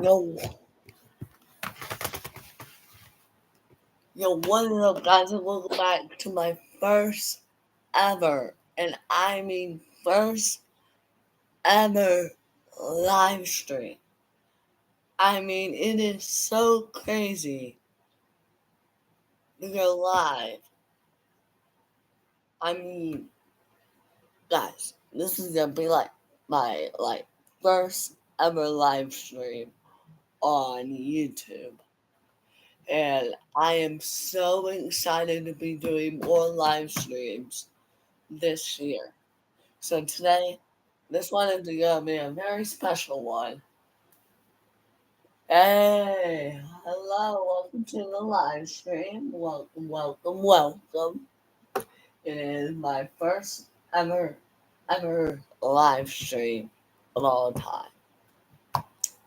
Yo, what is up, guys? And welcome back to my first ever, and I mean first ever live stream. I mean, it is so crazy to go live. I mean, guys, this is gonna be like my first ever live stream on YouTube. And I am so excited to be doing more live streams this year. So today, this one is going to be a very special one. Hey, hello, welcome to the live stream. Welcome. It is my first ever live stream of all time.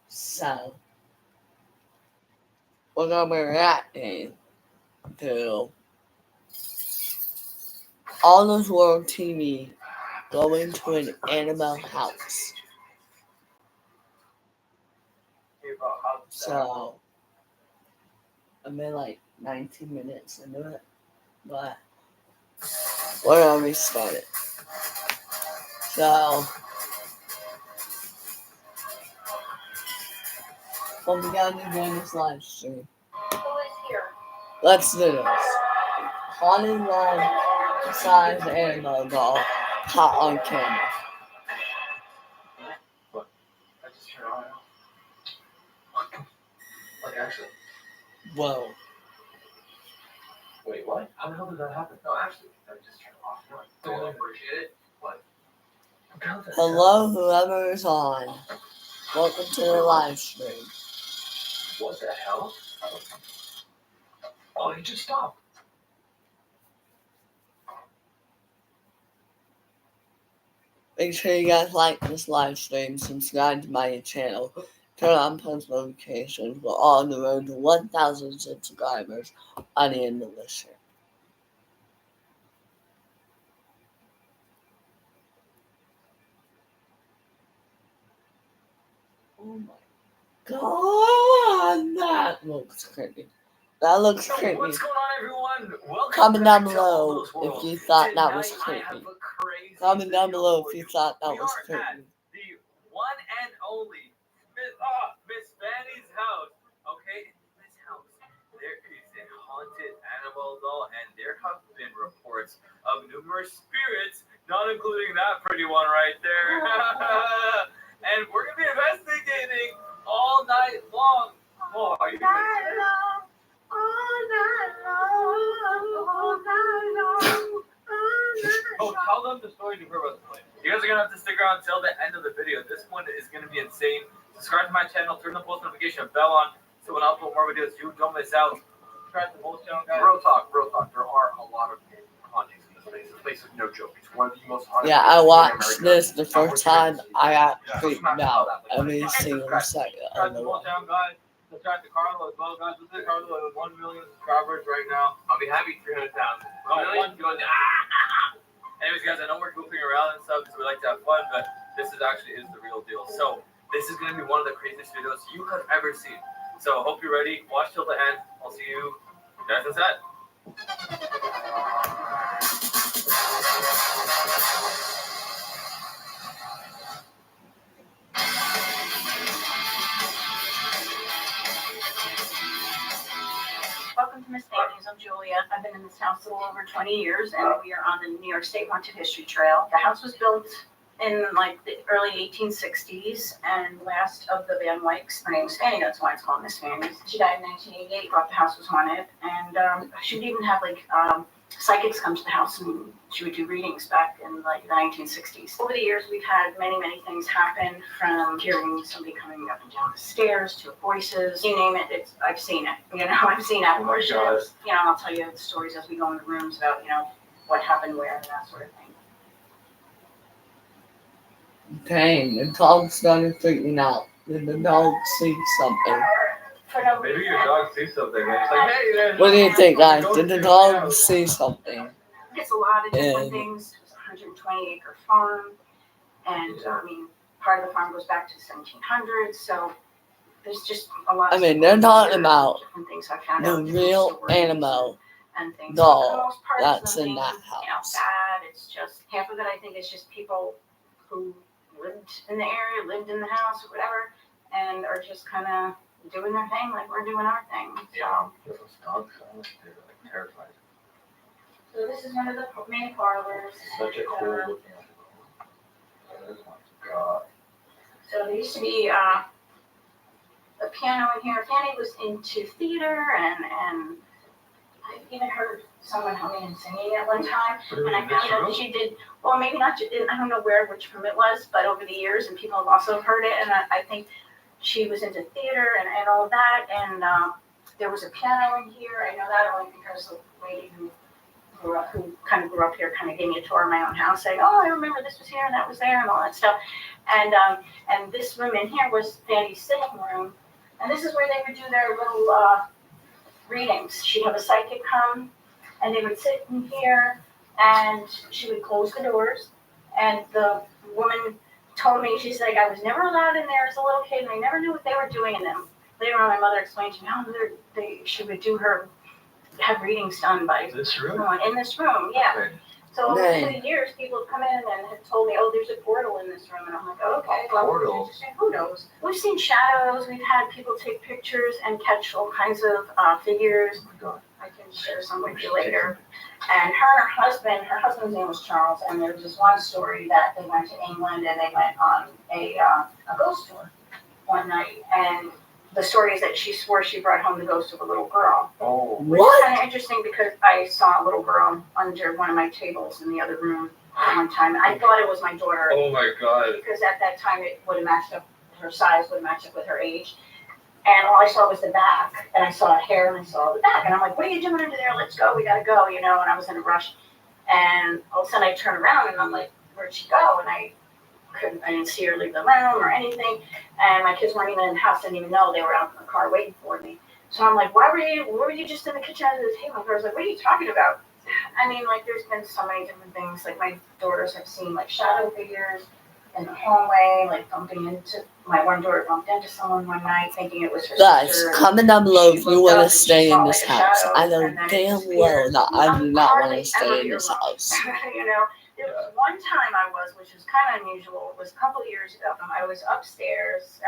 So, we're going to be reacting to AldosWorldTV going to an animal house. So, I'm in like 19 minutes into it, but we're already started. So, what we gotta do during this live stream? Who is here? Let's do this. Haunted size animal doll caught on camera. What? I just turned on. Like actually. Whoa. Wait, what? How the hell did that happen? No, actually, I just turned it off. No, don't appreciate it. What? Hello, whoever is on. Welcome to the live stream. What the hell? Oh, he just stopped. Make sure you guys like this live stream, subscribe to my channel, turn on post notifications. We're on the road to 1,000 subscribers by the end of this year. Oh my god, that looks creepy. That looks creepy. What's going on, everyone? Welcome Comment down back to below Aldos World. if you thought that was Tonight, I have creepy. a crazy Comment down video below for if you you. thought that We was are creepy. at the one and only Miss Fanny's house. Okay, in this house, there is a haunted animal doll, and there have been reports of numerous spirits, not including that pretty one right there. And we're gonna be investigating all night long. Oh, are you Oh, tell them the story you heard about the plane. You guys are gonna have to stick around until the end of the video. This one is gonna be insane. Subscribe to my channel, turn the post notification bell on, so when I upload more videos, you don't miss out. Subscribe to the post channel, guys. Real talk. There are a lot of hauntings in this place. This place is no joke. It's one of the most haunted. Yeah, I watched this the first time. I got creeped out every single second of the post way. channel, guys. Subscribe to Carlo as well, guys. This is Carlo with 1 million subscribers right now. I'll be happy 300,000. 1 million? Anyways, guys, I know we're goofing around and stuff because we like to have fun, but this is actually the real deal. So this is going to be one of the craziest videos you have ever seen. So hope you're ready. Watch till the end. I'll see you guys inside. Welcome to Miss Fanny's. I'm Julia. I've been in this house a little over 20 years, and we are on the New York State Haunted History Trail. The house was built in like the early 1860s, and last of the Van Wykes, her name was Fanny, that's why it's called Miss Fanny's. She died in 1988, thought the house was haunted, and she would even have psychics come to the house, and she would do readings back in like the 1960s. Over the years, we've had many things happen, from hearing somebody coming up and down the stairs to voices, you name it. I've seen it. I've seen apparitions. I'll tell you the stories as we go in the rooms about what happened where and that sort of thing. Dang, the dog started freaking out. Did the dog see something? Maybe your dog sees something. And it's like, hey, What do you think, guys? Did the dog see something? It's a lot of different things. It was a 120-acre farm, and part of the farm goes back to the 1700s. So there's just a lot. I of mean, they're talking weird about different things I found the out. different real stories animal and things. doll For the most part, that's it's in nothing, that house. bad. It's just half of it. I think it's just people who lived in the area, lived in the house, or whatever, and are just kind of doing their thing like we're doing our thing. So. Those dogs, they're like terrified. So this is one of the main parlors. Such a cool looking. Oh my god. So there used to be a piano in here. Fanny was into theater, and I even heard someone humming and singing at one time. And I found out that she did, well, maybe not, I don't know which room it was, but over the years, and people have also heard it. And I think she was into theater and all of that. And there was a piano in here. I know that only because the lady who kind of grew up here, kind of gave me a tour of my own house, saying, "Oh, I remember this was here and that was there and all that stuff." And this room in here was Fanny's sitting room, and this is where they would do their little readings. She'd have a psychic come, and they would sit in here, and she would close the doors, and the woman told me, she's like, "I was never allowed in there as a little kid, and I never knew what they were doing in them." Later on, my mother explained to me how she would have readings done by This room? someone in this room, yeah. Okay. So over Dang. 2 years, people have come in and have told me, "Oh, there's a portal in this room," and I'm like, "Oh, okay, well, Portal? interesting. Who knows?" We've seen shadows. We've had people take pictures and catch all kinds of figures. Oh my god. I can share some with you later. And her husband's name was Charles, and there was this one story that they went to England and they went on a ghost tour one night, and the story is that she swore she brought home the ghost of a little girl. Oh. Which is kind of interesting because I saw a little girl under one of my tables in the other room one time. I thought it was my daughter Oh my god. because at that time it would have matched up, her size would have matched up with her age. And all I saw was the back, and I saw hair, and I saw the back, and I'm like, "What are you doing under there? Let's go, we gotta go," And I was in a rush, and all of a sudden I turn around, and I'm like, "Where'd she go?" And I didn't see her leave the room or anything, and my kids weren't even in the house, didn't even know, they were out in the car waiting for me. So I'm like, where were you just in the kitchen under the table? And I was like, "What are you talking about?" I mean, like, there's been so many different things, like my daughters have seen like shadow figures in the hallway, like my one daughter bumped into someone one night thinking it was her Guys, sister. comment down below if you want to And stay she in saw, this like, a house. shadow, I know and then it damn disappeared. well that I do not want hardly to stay ever in this hear house. There was one time which was kind of unusual. It was a couple of years ago. I was upstairs.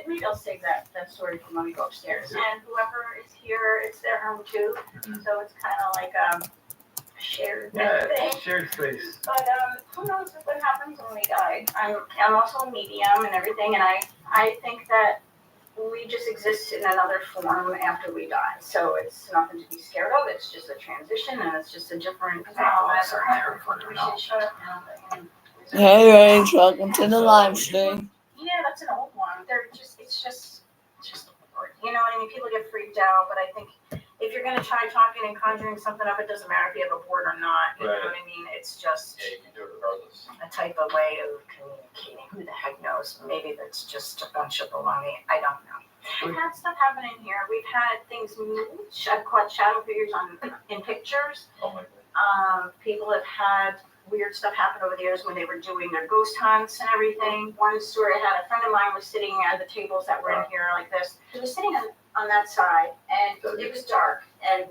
Maybe I'll save that story for when we go upstairs. And whoever is here, it's their home too. So it's kind of like a shared thing. Shared space. But who knows what happens when we die? I'm also a medium and everything, and I think that we just exist in another form after we die. So it's nothing to be scared of. It's just a transition, and it's just a different. We should shut up now. Hey, Rage, welcome to the live stream. Yeah, that's an old one. It's just you know what I mean? People get freaked out, but I think if you're gonna try talking and conjuring something up, it doesn't matter if you have a board or not. You know what I mean? It's just Yeah, you can do it regardless. a type of way of communicating. Who the heck knows? Maybe that's just a bunch of baloney. I don't know. We've had stuff happen in here. We've had things move. I've caught shadow figures in pictures. Oh my god. People have had weird stuff happen over the years when they were doing their ghost hunts and everything. One story I had, a friend of mine was sitting at the tables that were in here like this. He was sitting on that side, and it was dark, and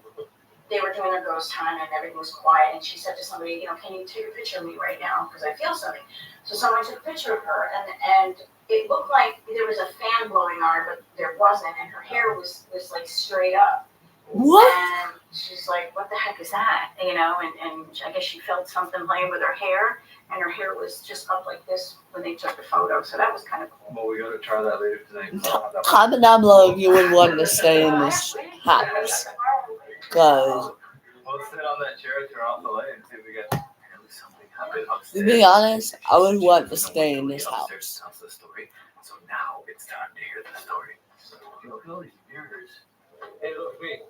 they were doing their ghost hunt, and everything was quiet. And she said to somebody, "Can you take a picture of me right now? Because I feel something." So someone took a picture of her, and it looked like there was a fan blowing on her, but there wasn't, and her hair was like straight up. What? And she's like, "What the heck is that?" And I guess she felt something playing with her hair, and her hair was just up like this when they took the photo. So that was kind of cool. Well, we gotta try that later tonight. Comment down below if you would want to stay in this house. Because, We'll sit on that chair, turn off the light, and see if we get something happen upstairs. to be honest, I would want to stay in this Upstairs house. tells the story. So now it's time to hear the story. So look at all these mirrors. Hey, look me.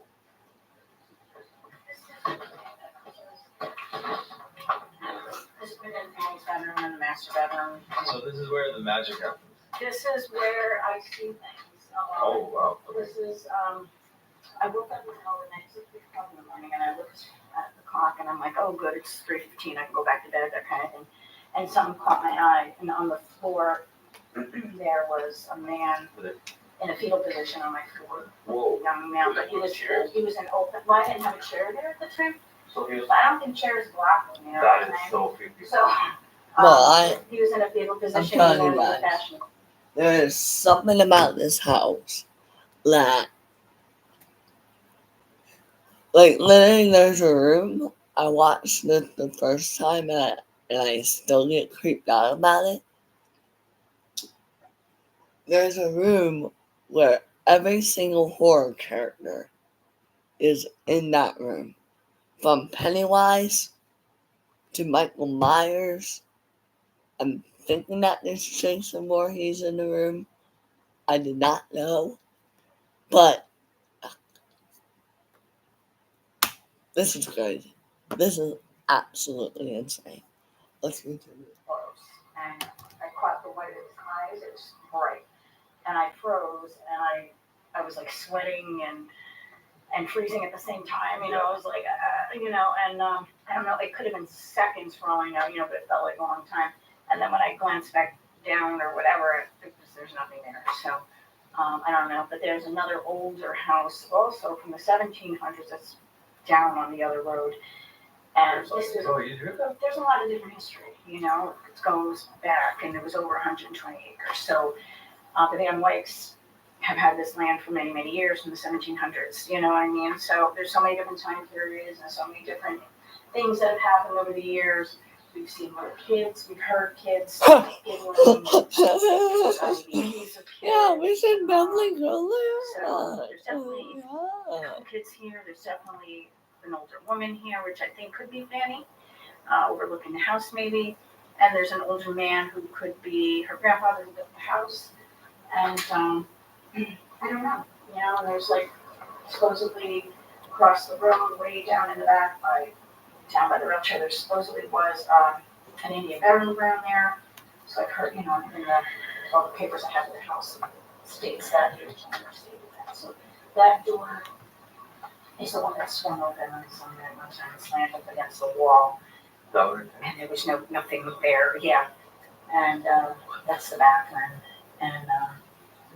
This is in Fanny's bedroom and the master bedroom. So this is where the magic happens. This is where I see things. Oh wow. This is I woke up in the middle of the night, 6:00 in the morning, and I looked at the clock, and I'm like, "Oh, good, it's 3:15. I can go back to bed," that kind of thing. And something caught my eye, and on the floor there was a man in a fetal position on my floor. Whoa. Young man, but he was an open. Well, I didn't have a chair there at the time. So he was. But I don't think chairs block him, That is so creepy. So, Well, he was in a fetal position. telling And you was guys. fashionable. there is something about this house that, like, literally, there's a room. I watched it the first time and I still get creeped out about it. There's a room where every single horror character is in that room. From Pennywise to Michael Myers. I'm thinking that there's Jason Voorhees in the room. I did not know. But this is crazy. This is absolutely insane. Let's continue. And I caught the white of his eyes. It was bright. And I froze, and I was like sweating and freezing at the same time. You know, I was like, and I don't know, it could have been seconds for all I know, but it felt like a long time. And then when I glanced back down or whatever, there's nothing there. So I don't know. But there's another older house also from the 1700s that's down on the other road. And there's a lot of different history, it goes back, and it was over 120 acres. So the Van Wycks have had this land for many, many years from the 1700s, you know what I mean? So there's so many different time periods and so many different things that have happened over the years. We've seen little kids, we've heard kids giggling, yeah, we should definitely go there. So there's definitely kids here. There's definitely an older woman here, which I think could be Fanny, overlooking the house maybe. And there's an older man who could be her grandfather who built the house. And I don't know, and there's like supposedly across the road, way down in the back down by the rail trail, there supposedly was an Indian burial ground there. So I've heard, in all the papers I have in the house states that. So that door is the one that swung open on Sunday one time. It slammed up against the wall. And there was nothing there, yeah. And that's the bathroom. And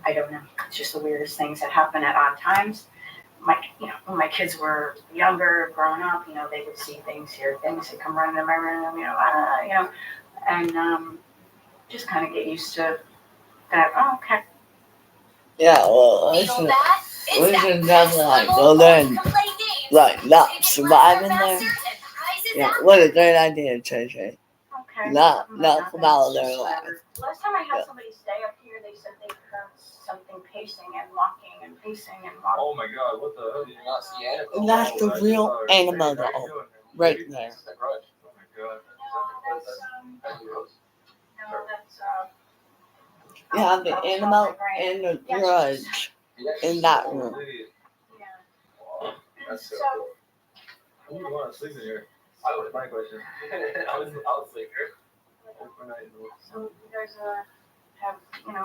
I don't know. It's just the weirdest things that happen at odd times. When my kids were younger, growing up, they would see things, hear things that come running in my room, and just kind of get used to that. Oh, okay. Yeah, well, we should definitely go there and not survive in there. Yeah, what a great idea, JJ. Okay. Not come out there alive. Last time I had somebody stay up here, they said they heard something pacing and walking and pacing and walking. Oh my God, what the hell? Did you not see Annabelle? And that's the real Annabelle doll, right there. Oh my God. You have the Annabelle and the Grudge in that room. Wow, that's so cool. Who would want to sleep in here? That was my question. I would sleep here. So you guys have,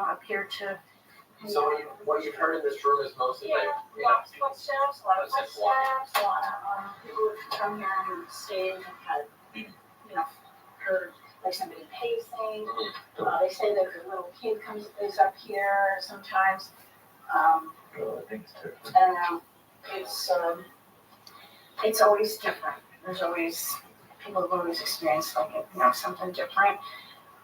appeared to. So what you've heard in this room is mostly like, lots of footsteps, a lot of people who come here and stayed and had, heard like somebody pacing. They say that the little kid is up here sometimes. And it's always different. There's always people have always experienced something different.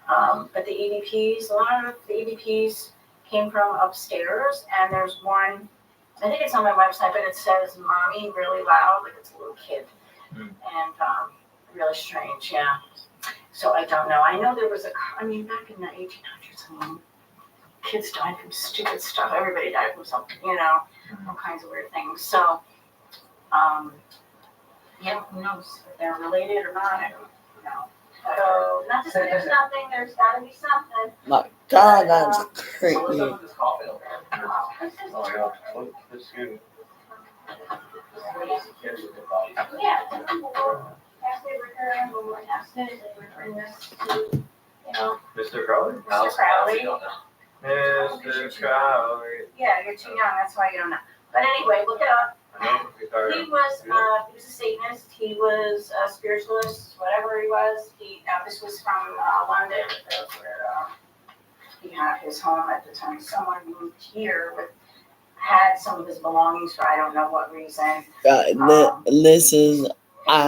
But the EVPs, a lot of the EVPs came from upstairs, and there's one, I think it's on my website, but it says "mommy" really loud, like it's a little kid, and really strange, yeah. So I don't know. I know there was back in the 1800s, kids died from stupid stuff. Everybody died from something, all kinds of weird things. So, who knows if they're related or not? I don't know. So, not to say there's nothing, there's got to be something. My God, that's creepy. what's up with this coffin over there? Oh my God, look, this is good. Yeah, as they return, when we're tested, they return this to, Mr. Crowley? Mr. Crowley. Mr. Crowley. Yeah, you're too young, that's why you don't know. But anyway, look it up. He was a Satanist, he was a spiritualist, whatever he was. This was from London, where he had his home at the time. Someone moved here had some of his belongings for I don't know what reason. This is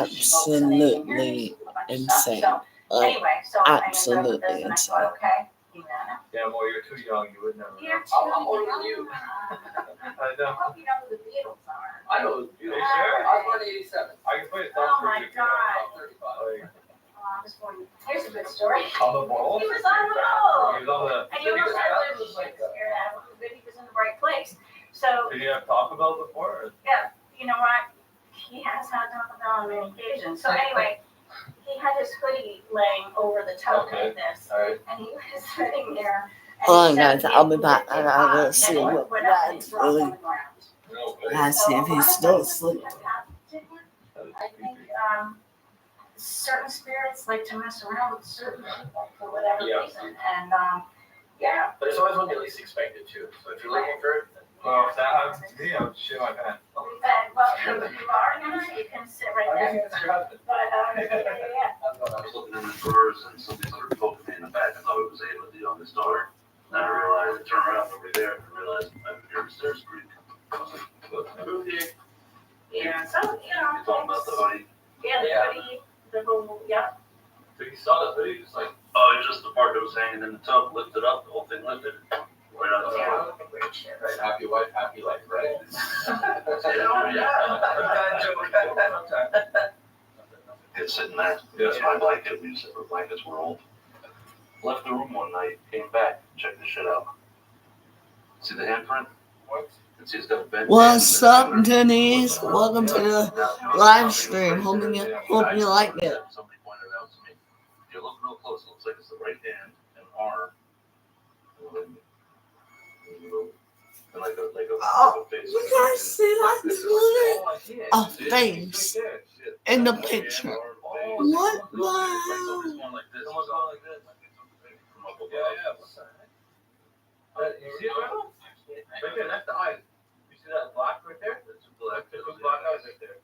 Finished opening, and absolutely here's a bunch of insane. stuff. So Like, anyway, so I ended up with absolutely this, and I insane. thought, okay, Ivana, Yeah, well, you're too young. You would never know. you're too I'm older than you. young. I I know. hope you know who the Beatles are. I know. You sure? I was born in '87. I can play a Oh song for my you. God. I'm 35. Like, I was born. Here's a good story. on the ball? He was on the roll. He was on the. And you know what I was like that. He was in the right place. So, Did you have Taco Bell before? yeah, you know what? He has had Taco Bell on many occasions. So anyway, he had his hoodie laying over the tub like this. Alright. And he was sitting there. And Hold on, he said guys. I'll be he back. lifted I gotta up, see and he what went up and that's dropped on doing. the ground. No, Let's see if he's still asleep. I think certain spirits like to mess around with certain people for whatever Yeah. reason. And yeah. But it's always when you least expect it too. So if you're looking for it, Well, if that happened to me, I would shit my pants. Well, you are gonna, you can sit right I'm guessing there. it's your husband. But yeah. That's what I was looking in the drawers and somebody started poking me in the back. I thought it was Ava, the youngest daughter. Then I realized, I turned around over there and realized I've been here upstairs creak. I was like, what? Moved here. Yeah, so, you know. You talking about the hoodie? Yeah, the hoodie, the whole, yeah. So you saw the hoodie, just like, oh, it's just the part that was hanging in the tub, lifted up, the whole thing lifted. Right out the Yeah, tub. weird shit. Right, happy wife, happy life, right? It's sitting there. That's my blanket. We just, our blankets were old. Left the room one night, came back, checked the shit out. See the handprint? What? It's he's got a bent What's hand. up, Denise? Welcome to the live stream. Hope you like it. Somebody pointed out to me. If you look real close, it looks like it's the right hand and arm. And like a face. You guys see that? A face in the picture. What? Wow. Someone's going like this. Someone's going like this. From up above. Yeah. What's that? You see it, Randall? Right there, that's the eyes. You see that black right there? That's two black eyes right there.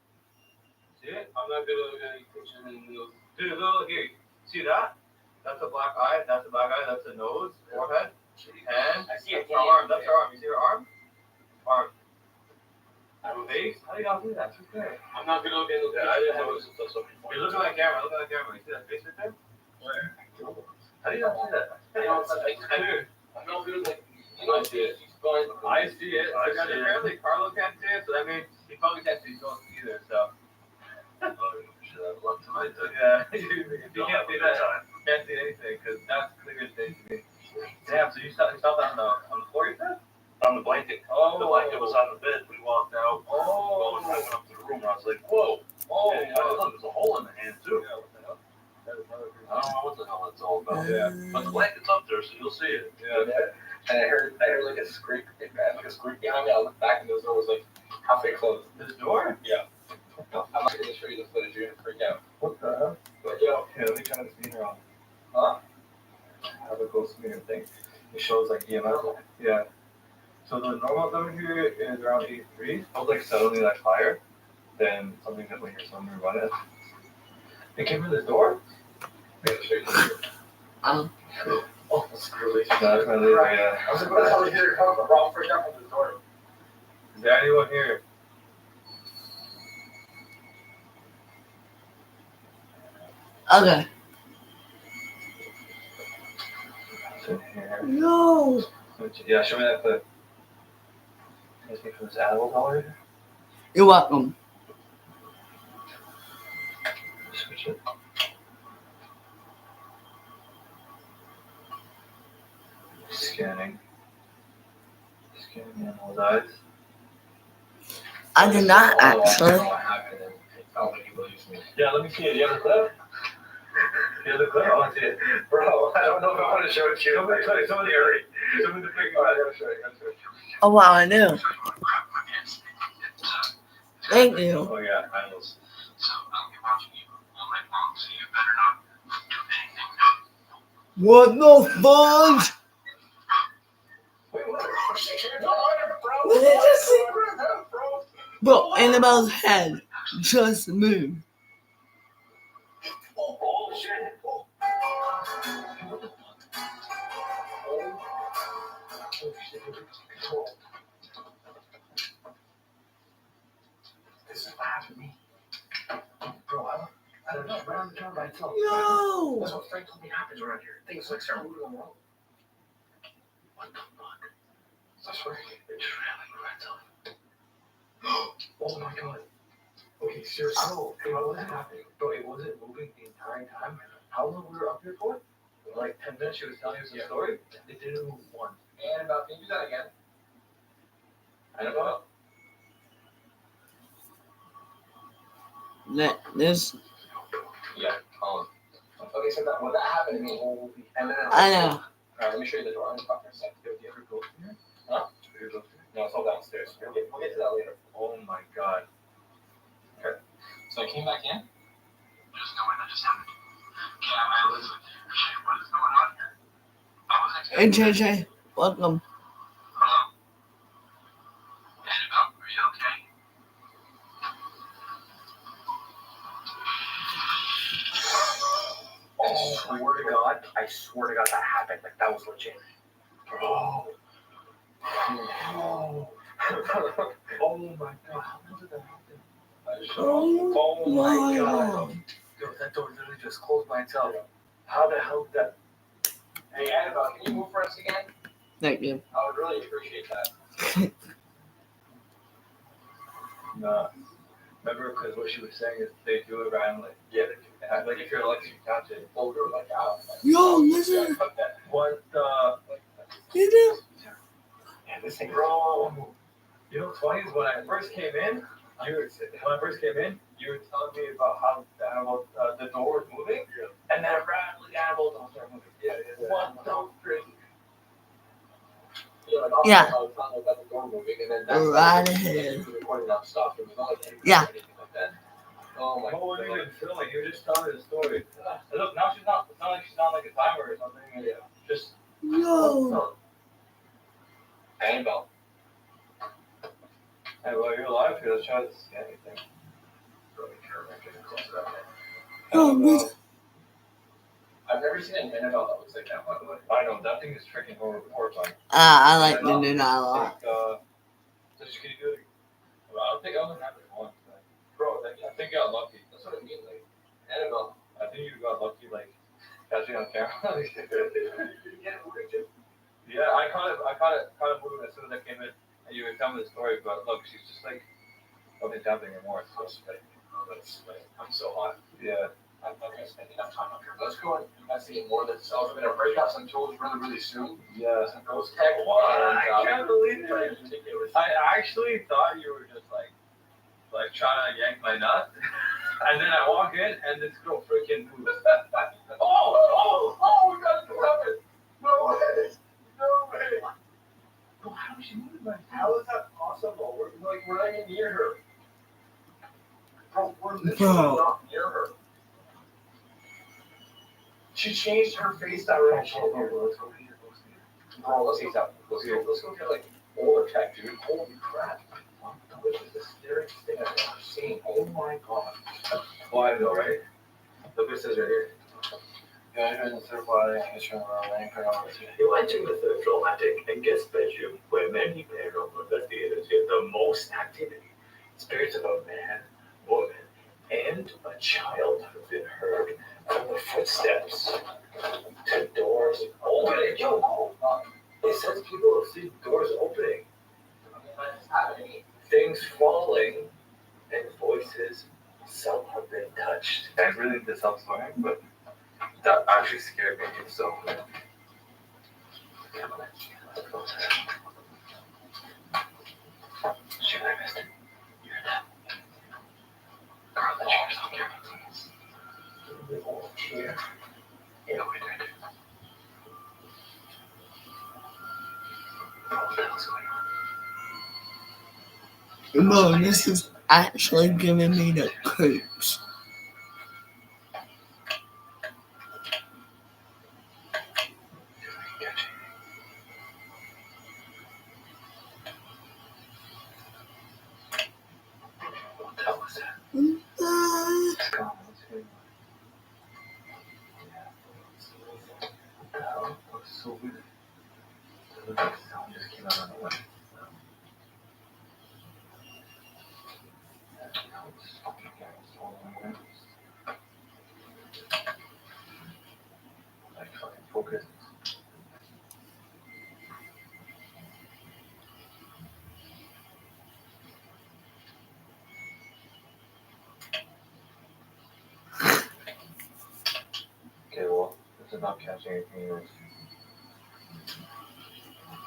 See it? I'm not good at any pictures in those. Dude, look here. See that? That's a black eye. That's a black eye. That's a nose, forehead, hand. I see it. That's her arm. That's her arm. You see her arm? Arm. Face? How do y'all do that? It's okay. I'm not gonna get Yeah, I didn't know it was until somebody You're pointed looking out. at the camera. Look at the camera. You see that face right there? Where? How do y'all see that? You know, it's like, Dude, I'm not good like, you know, I see it. He's going. I see it. I Because see it. apparently Carlo can't see it, so that means he probably can't see it either. So Oh, you should have luck tonight. Then. yeah, you Don't can't have a see good that. time. Can't see anything because that's clear as day to me. Damn. So you stopped on the floor, you said? On the blanket. Oh. The blanket was on the bed. We walked out. Oh. Going back up to the room. I was like, whoa. Oh. And I look, there's a hole in the hand too. Yeah, what the hell? That is another I don't know what the hell it's all about. Yeah. But the blanket's up there, so you'll see it. Yeah. And I heard like a squeak, like a squeak behind me. I looked back and the door was like halfway closed. This door? Yeah. I'm not gonna show you the footage. You're gonna freak out. What the hell? But yo, Here, let me turn this meter on. huh? I have a ghost meter thing. It shows like EMF. Yeah. So the normal number here is around 83. It was like suddenly like higher than something that when you're somewhere run it. It came in this door? I'm gonna show you the Um, Oh, screw it. No, that's my laser, yeah. I was like, what the hell did you come from? Wrong freak out from the door. Is there anyone here? okay. Sit here. No. Yeah, show me that clip. Can you speak for this animal color? You're welcome. Switch it. Scanning. Scanning animal's eyes. I did not I don't actually. know what happened. It felt like he believes me. Yeah, let me see it. You have the clip? You have the clip? I want to see it. Bro, I don't know if I want to show it to you. Show me the clip. Show me the area. Show me the big Alright, I gotta show you. I gotta show you. Oh wow, I knew. Thank you. Oh yeah, animals. What the fudge? Wait, what? No, bro. What did you say? Bro. Bro, Annabelle's head just moved. Oh, shit. This is what happened to me. Bro, I don't know. Right on the turn by itself. No! That's what Frank told me happens around here. Things like start moving on the road. What the fuck? I swear, it's trailing by itself. Oh my god. Okay, seriously. Oh, it wasn't happening. Bro, it wasn't moving the entire time. How long we were up here for? Like 10 minutes, she was telling us a story. It didn't move once. And about, can you do that again? Annabelle? This, Yeah, okay, so that, when that happened to me, and then I know. Alright, let me show you the door. I'm gonna talk for a second. Do you ever go here? Huh? No, it's all downstairs. We'll get to that later. Oh my god. Okay. So I came back in. There's no way that just happened. Yeah, I was like, shit, what is going on here? I was Hey, expecting. JJ, welcome. Hello? Annabelle, are you okay? I swear to God that happened. Like, that was legit. Bro. Oh. Oh my god. How did that happen? Oh my god. Yo, that door literally just closed by itself. How the hell did that? Hey, Annabelle, can you move for us again? Thank you. I would really appreciate that. No. Remember, because what she was saying is they do it randomly. Yeah, they do. And like, if you're lucky, you catch it. Oh, we're like, out. Yo, listen. What the? You do? Yeah, this thing, bro. You know what's funny is when I first came in, you were telling me about how the animal, the door was moving, and then randomly animals don't start moving. Yeah. What the frick? Yeah. I was talking about the door moving, and then that's Right ahead. recording nonstop. It was not like Yeah. anything like that. Oh my god. What were you even filming? You were just telling me the story. Look, now she's not. It's not like she's on like a timer or something. Yeah. Just. Yo. Annabelle. Hey, well, you're alive here. Let's try to see anything. Oh, listen. I've never seen an Annabelle that looks like that, by the way. I know, that thing is freaking horrifying. I like the new night a lot. So just can you do it? Well, I don't think I only have it once. Bro, I think you got lucky. That's what I mean, like, Annabelle. I think you got lucky, like, catching on camera. Yeah, I caught it moving as soon as I came in, and you were telling me the story, but look, she's just like, nothing's happening anymore. So it's like, I'm so hot. Yeah. I'm not gonna spend enough time up here. Let's go and investigate more of this. Also, we're gonna break out some tools really soon. Yeah. Some ghost tech. What? I can't believe it. I actually thought you were just like trying to yank my nut, and then I walk in and this girl freaking moves. Oh! We got to have it. No way. Bro, how is she moving like that? How is that possible? We're not even near her. Bro, we're literally not near her. She changed her face direction. Let's go here. Bro, let's get that. Let's go get like older tech, dude. Holy crap. This is the scariest thing I've ever seen. Oh my god. Oh, I know, right? Look what it says right here. Yeah, in the third body, You enter the third floor attic and guest bedroom, where many paranormal investigators get the most activity. Spirits of a man, woman, and a child have been heard from the footsteps to doors opening. Yo, it says people have seen doors opening. Things falling and voices. Some have been touched. I really did self-swearing, but that actually scared me too. So. Shit, I missed it. You heard that? Girl, the chair's on camera. Here. Yeah, we did. What the hell's going on? Bro, this is actually giving me the creeps. What the hell was that? It's gone. What the hell? That was so weird. Someone just came out on the way. Like fucking focus. Okay, well, this is not catching anything else.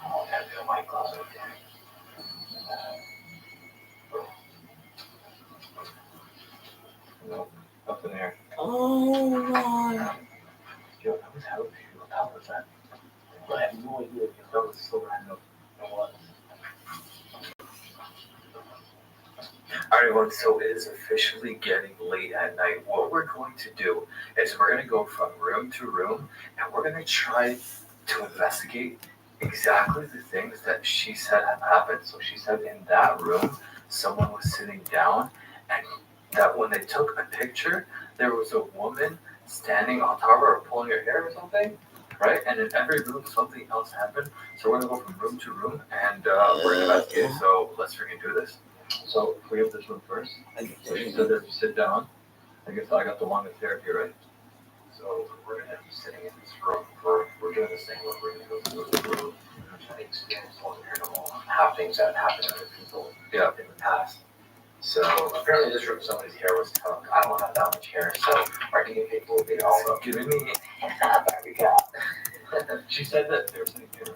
Oh, that's in my closet. No, up in there. Oh my. Yo, that was how people tell us that. I have no idea if that was so random. It was. Alright, everyone, so it is officially getting late at night. What we're going to do is we're going to go from room to room and we're going to try to investigate exactly the things that she said have happened. So she said in that room, someone was sitting down and that when they took a picture, there was a woman standing on top of her pulling her hair or something, right? And in every room, something else happened. So we're going to go from room to room and we're going to investigate. So let's freaking do this. So if we have this one first, so she said that if you sit down, I guess I got the longest hair here, right? So we're gonna be sitting in this room we're doing this thing where we're gonna go through the room and try to experience all the paranormal happenings that happened to other people in the past. So apparently this room somebody's hair was tough. I don't have that much hair, so our guinea pig will be all up. Giving me back we got. She said that there was something here.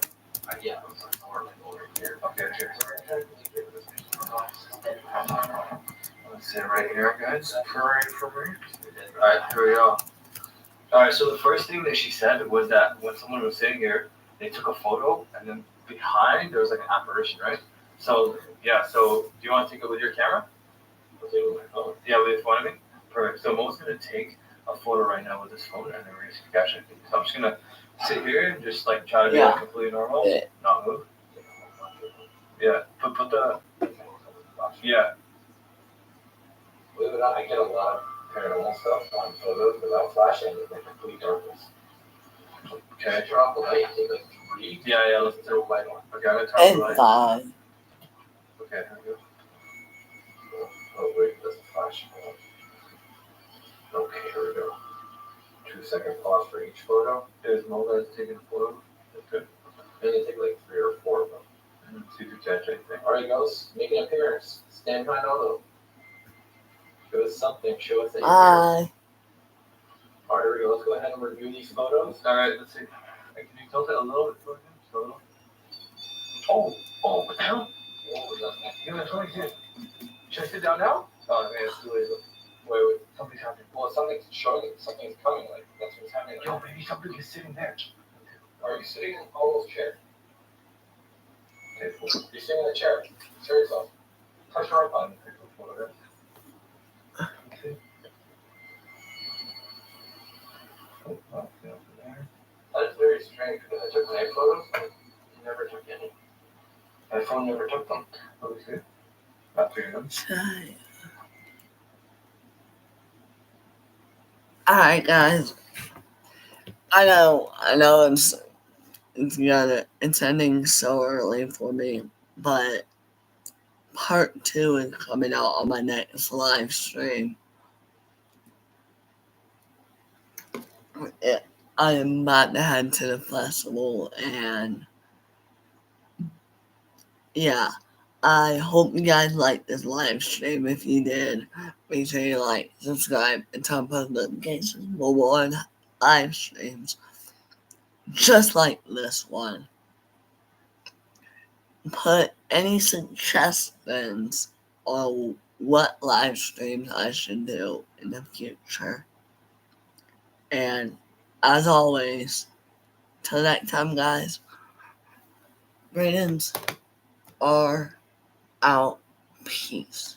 Yeah, it was like more like over here. Okay, here. Let's sit right here, guys. Pray for me. Alright, here we go. Alright, so the first thing that she said was that when someone was sitting here, they took a photo, and then behind there was like an apparition, right? So, yeah, so do you want to take it with your camera? I'll take it with my phone. Yeah, with your phone, I mean? Perfect. So Mo's going to take a photo right now with his phone, and then we're going to catch it. So I'm just going to sit here and just like try to be like completely normal, not move. Yeah, put the... Yeah. Believe it or not, I get a lot of paranormal stuff on photos without flashing in complete darkness. Okay. Turn off the light, take like 3. Yeah, let's turn the light on. Okay, I'm gonna turn the light. 5. Okay, here we go. Oh, wait, that's a flash. Okay, here we go. 2-second pause for each photo. There's no guys taking a photo. That's good. Maybe take like 3 or 4 of them. And see if you catch anything. Alright, guys, make an appearance. Stand behind Aldo. Show us something. Show us that you're here. Alright, here we go. Let's go ahead and review these photos. Alright, let's see. Can you tilt it a little bit for him? Just a little. Oh, what the hell? That's funny, too. Should I sit down now? Oh, man, it's too late. Wait. Something's happening. Well, something's showing it. Something's coming. Like, that's what's happening. Yo, maybe something is sitting there. Are you sitting in Aldo's chair? Okay, cool. You're sitting in the chair. Show yourself. Touch your button. Okay. That is very strange because I took night photos, but he never took any. My phone never took them. Let me see. Not three of them. Alright, guys. I know it's ending so early for me, but part 2 is coming out on my next live stream. I am about to head to the festival, and yeah, I hope you guys liked this live stream. If you did, make sure you like, subscribe, and turn post notifications for more live streams just like this one. Put any suggestions on what live streams I should do in the future. And as always, till next time, guys, greetings are out. Peace.